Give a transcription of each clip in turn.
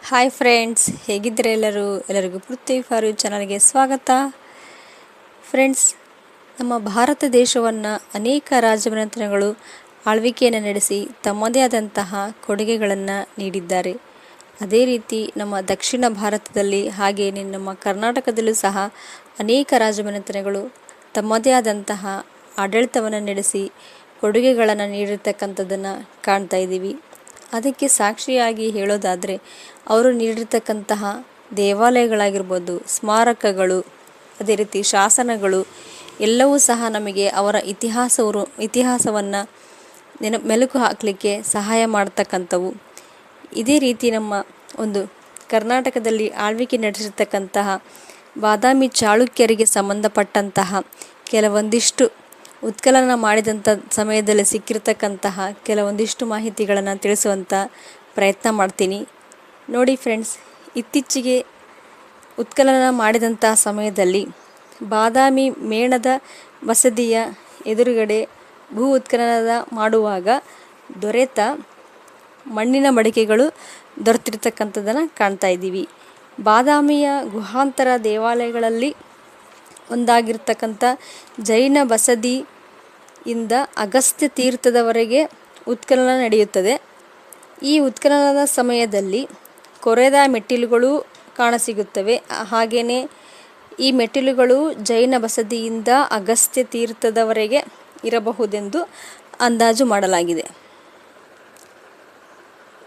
Hi friends, ಹೇಗಿದ್ದರೆ ಎಲ್ಲರಿಗೂ ಪೃಥ್ವಿ for you ಚಾನಲ್ಗೆ ಸ್ವಾಗತ. ಫ್ರೆಂಡ್ಸ್, ನಮ್ಮ ಭಾರತ ದೇಶವನ್ನು ಅನೇಕ ರಾಜಮನೆತನಗಳು ಆಳ್ವಿಕೆಯನ್ನು ನಡೆಸಿ ತಮ್ಮದೇ ಆದಂತಹ ಕೊಡುಗೆಗಳನ್ನು ನೀಡಿದ್ದಾರೆ. ಅದೇ ರೀತಿ ನಮ್ಮ ದಕ್ಷಿಣ ಭಾರತದಲ್ಲಿ ಹಾಗೆಯೇ ನಮ್ಮ ಕರ್ನಾಟಕದಲ್ಲೂ ಸಹ ಅನೇಕ ರಾಜಮನೆತನಗಳು ತಮ್ಮದೇ ಆದಂತಹ ಆಡಳಿತವನ್ನು ನಡೆಸಿ ಕೊಡುಗೆಗಳನ್ನು ನೀಡಿರ್ತಕ್ಕಂಥದ್ದನ್ನು ಕಾಣ್ತಾ ಇದ್ದೀವಿ. ಅದಕ್ಕೆ ಸಾಕ್ಷಿಯಾಗಿ ಹೇಳೋದಾದರೆ ಅವರು ನೀಡಿರ್ತಕ್ಕಂತಹ ದೇವಾಲಯಗಳಾಗಿರ್ಬೋದು, ಸ್ಮಾರಕಗಳು, ಅದೇ ರೀತಿ ಶಾಸನಗಳು ಎಲ್ಲವೂ ಸಹ ನಮಗೆ ಅವರ ಇತಿಹಾಸವನ್ನು ಮೆಲುಕು ಹಾಕಲಿಕ್ಕೆ ಸಹಾಯ ಮಾಡ್ತಕ್ಕಂಥವು. ಇದೇ ರೀತಿ ನಮ್ಮ ಒಂದು ಕರ್ನಾಟಕದಲ್ಲಿ ಆಳ್ವಿಕೆ ನಡೆಸಿರ್ತಕ್ಕಂತಹ ಬಾದಾಮಿ ಚಾಳುಕ್ಯರಿಗೆ ಸಂಬಂಧಪಟ್ಟಂತಹ ಕೆಲವೊಂದಿಷ್ಟು ಉತ್ಖನನ ಮಾಡಿದಂಥ ಸಮಯದಲ್ಲಿ ಸಿಕ್ಕಿರ್ತಕ್ಕಂತಹ ಕೆಲವೊಂದಿಷ್ಟು ಮಾಹಿತಿಗಳನ್ನು ತಿಳಿಸುವಂಥ ಪ್ರಯತ್ನ ಮಾಡ್ತೀನಿ. ನೋಡಿ ಫ್ರೆಂಡ್ಸ್, ಇತ್ತೀಚೆಗೆ ಉತ್ಖನನ ಮಾಡಿದಂಥ ಸಮಯದಲ್ಲಿ ಬಾದಾಮಿ ಮೇಣದ ಬಸದಿಯ ಎದುರುಗಡೆ ಭೂ ಉತ್ಖನನ ಮಾಡುವಾಗ ದೊರೆತ ಮಣ್ಣಿನ ಮಡಿಕೆಗಳು ದೊರೆತಿರ್ತಕ್ಕಂಥದ್ದನ್ನು ಕಾಣ್ತಾ ಇದ್ದೀವಿ. ಬಾದಾಮಿಯ ಗುಹಾಂತರ ದೇವಾಲಯಗಳಲ್ಲಿ ಒಂದಾಗಿರ್ತಕ್ಕಂಥ ಜೈನ ಬಸದಿಯಿಂದ ಅಗಸ್ತ್ಯ ತೀರ್ಥದವರೆಗೆ ಉತ್ಖನನ ನಡೆಯುತ್ತದೆ. ಈ ಉತ್ಖನನದ ಸಮಯದಲ್ಲಿ ಕೊರೆದ ಮೆಟ್ಟಿಲುಗಳು ಕಾಣಸಿಗುತ್ತವೆ. ಹಾಗೆಯೇ ಈ ಮೆಟ್ಟಿಲುಗಳು ಜೈನ ಬಸದಿಯಿಂದ ಅಗಸ್ತ್ಯ ತೀರ್ಥದವರೆಗೆ ಇರಬಹುದೆಂದು ಅಂದಾಜು ಮಾಡಲಾಗಿದೆ.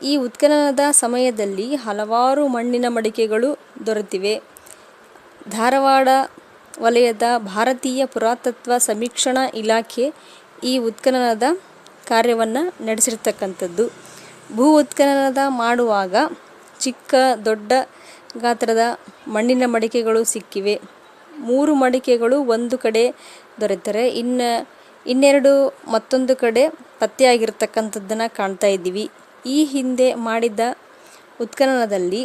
ಈ ಉತ್ಖನನದ ಸಮಯದಲ್ಲಿ ಹಲವಾರು ಮಣ್ಣಿನ ಮಡಿಕೆಗಳು ದೊರೆತಿವೆ. ಧಾರವಾಡ ವಲಯದ ಭಾರತೀಯ ಪುರಾತತ್ವ ಸಮೀಕ್ಷಣಾ ಇಲಾಖೆ ಈ ಉತ್ಖನನದ ಕಾರ್ಯವನ್ನು ನಡೆಸಿರ್ತಕ್ಕಂಥದ್ದು. ಭೂ ಉತ್ಖನನ ಮಾಡುವಾಗ ಚಿಕ್ಕ ದೊಡ್ಡ ಗಾತ್ರದ ಮಣ್ಣಿನ ಮಡಿಕೆಗಳು ಸಿಕ್ಕಿವೆ. 3 ಮಡಿಕೆಗಳು ಒಂದು ಕಡೆ ದೊರೆತರೆ ಇನ್ನೆರಡು ಮತ್ತೊಂದು ಕಡೆ ಪತ್ತೆಯಾಗಿರ್ತಕ್ಕಂಥದ್ದನ್ನು ಕಾಣ್ತಾ ಇದ್ದೀವಿ. ಈ ಹಿಂದೆ ಮಾಡಿದ ಉತ್ಖನನದಲ್ಲಿ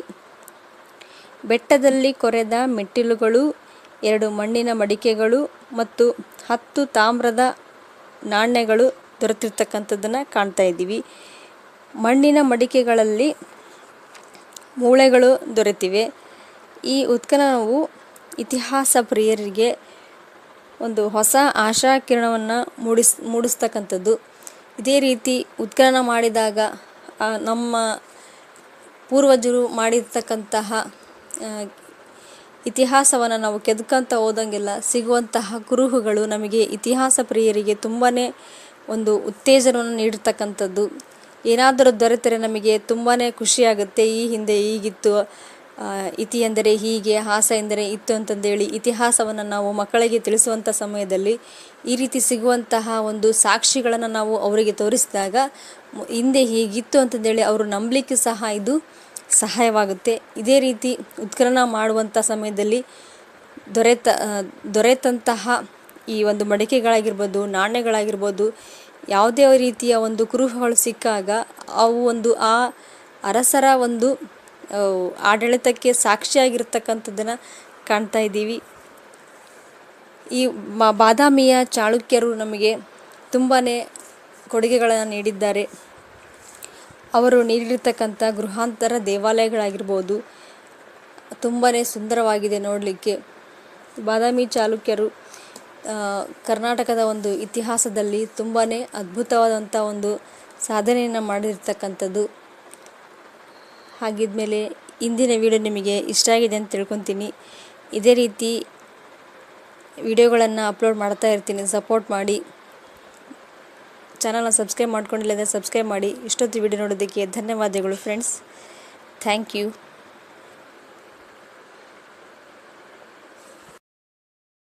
ಬೆಟ್ಟದಲ್ಲಿ ಕೊರೆದ ಮೆಟ್ಟಿಲುಗಳು, 2 ಮಣ್ಣಿನ ಮಡಿಕೆಗಳು ಮತ್ತು 10 ತಾಮ್ರದ ನಾಣ್ಯಗಳು ದೊರೆತಿರ್ತಕ್ಕಂಥದ್ದನ್ನು ಕಾಣ್ತಾ ಇದ್ದೀವಿ. ಮಣ್ಣಿನ ಮಡಿಕೆಗಳಲ್ಲಿ ಮೂಳೆಗಳು ದೊರೆತಿವೆ. ಈ ಉತ್ಖನನವು ಇತಿಹಾಸ ಪ್ರಿಯರಿಗೆ ಒಂದು ಹೊಸ ಆಶಾಕಿರಣವನ್ನು ಮೂಡಿಸ್ತಕ್ಕಂಥದ್ದು. ಇದೇ ರೀತಿ ಉತ್ಖನನ ಮಾಡಿದಾಗ ನಮ್ಮ ಪೂರ್ವಜರು ಮಾಡಿರ್ತಕ್ಕಂತಹ ಇತಿಹಾಸವನ್ನು ನಾವು ಕೆದ್ಕೊಂತ ಹೋದಂಗೆಲ್ಲ ಸಿಗುವಂತಹ ಕುರುಹುಗಳು ನಮಗೆ ಇತಿಹಾಸ ಪ್ರಿಯರಿಗೆ ತುಂಬಾ ಒಂದು ಉತ್ತೇಜನವನ್ನು ನೀಡಿರ್ತಕ್ಕಂಥದ್ದು. ಏನಾದರೂ ದೊರೆತರೆ ನಮಗೆ ತುಂಬಾ ಖುಷಿಯಾಗುತ್ತೆ. ಈ ಹಿಂದೆ ಹೀಗಿತ್ತು, ಇತಿ ಎಂದರೆ ಹೀಗೆ, ಹಾಸ ಎಂದರೆ ಇತ್ತು ಅಂತಂದೇಳಿ ಇತಿಹಾಸವನ್ನು ನಾವು ಮಕ್ಕಳಿಗೆ ತಿಳಿಸುವಂಥ ಸಮಯದಲ್ಲಿ ಈ ರೀತಿ ಸಿಗುವಂತಹ ಒಂದು ಸಾಕ್ಷಿಗಳನ್ನು ನಾವು ಅವರಿಗೆ ತೋರಿಸಿದಾಗ ಹಿಂದೆ ಹೀಗಿತ್ತು ಅಂತಂದೇಳಿ ಅವರು ನಂಬಲಿಕ್ಕೆ ಸಹ ಇದು ಸಹಾಯವಾಗುತ್ತೆ. ಇದೇ ರೀತಿ ಉತ್ಖನನ ಮಾಡುವಂಥ ಸಮಯದಲ್ಲಿ ದೊರೆತಂತಹ ಈ ಒಂದು ಮಡಿಕೆಗಳಾಗಿರ್ಬೋದು, ನಾಣ್ಯಗಳಾಗಿರ್ಬೋದು, ಯಾವುದೇ ರೀತಿಯ ಒಂದು ಕುರುಹುಗಳು ಸಿಕ್ಕಾಗ ಅವು ಒಂದು ಆ ಅರಸರ ಒಂದು ಆಡಳಿತಕ್ಕೆ ಸಾಕ್ಷಿಯಾಗಿರ್ತಕ್ಕಂಥದ್ದನ್ನು ಕಾಣ್ತಾ ಇದ್ದೀವಿ. ಈ ಬಾದಾಮಿಯ ಚಾಳುಕ್ಯರು ನಮಗೆ ತುಂಬಾ ಕೊಡುಗೆಗಳನ್ನು ನೀಡಿದ್ದಾರೆ. ಅವರು ನೀಡಿರ್ತಕ್ಕಂಥ ಗೃಹಾಂತರ ದೇವಾಲಯಗಳಾಗಿರ್ಬೋದು ತುಂಬಾ ಸುಂದರವಾಗಿದೆ ನೋಡಲಿಕ್ಕೆ. ಬಾದಾಮಿ ಚಾಲುಕ್ಯರು ಕರ್ನಾಟಕದ ಒಂದು ಇತಿಹಾಸದಲ್ಲಿ ತುಂಬಾ ಅದ್ಭುತವಾದಂಥ ಒಂದು ಸಾಧನೆಯನ್ನು ಮಾಡಿರ್ತಕ್ಕಂಥದ್ದು. ಹಾಗಿದ್ಮೇಲೆ ಇಂದಿನ ವಿಡಿಯೋ ನಿಮಗೆ ಇಷ್ಟ ಆಗಿದೆ ಅಂತ ತಿಳ್ಕೊತೀನಿ. ಇದೇ ರೀತಿ ವಿಡಿಯೋಗಳನ್ನು ಅಪ್ಲೋಡ್ ಮಾಡ್ತಾ ಇರ್ತೀನಿ. ಸಪೋರ್ಟ್ ಮಾಡಿ. ಚಾನಲ್ನ ಸಬ್ಸ್ಕ್ರೈಬ್ ಮಾಡ್ಕೊಂಡಿಲ್ಲ ಅಂದರೆ ಸಬ್ಸ್ಕ್ರೈಬ್ ಮಾಡಿ. ಇಷ್ಟೊತ್ತು ವಿಡಿಯೋ ನೋಡೋದಕ್ಕೆ ಧನ್ಯವಾದಗಳು ಫ್ರೆಂಡ್ಸ್. Thank you.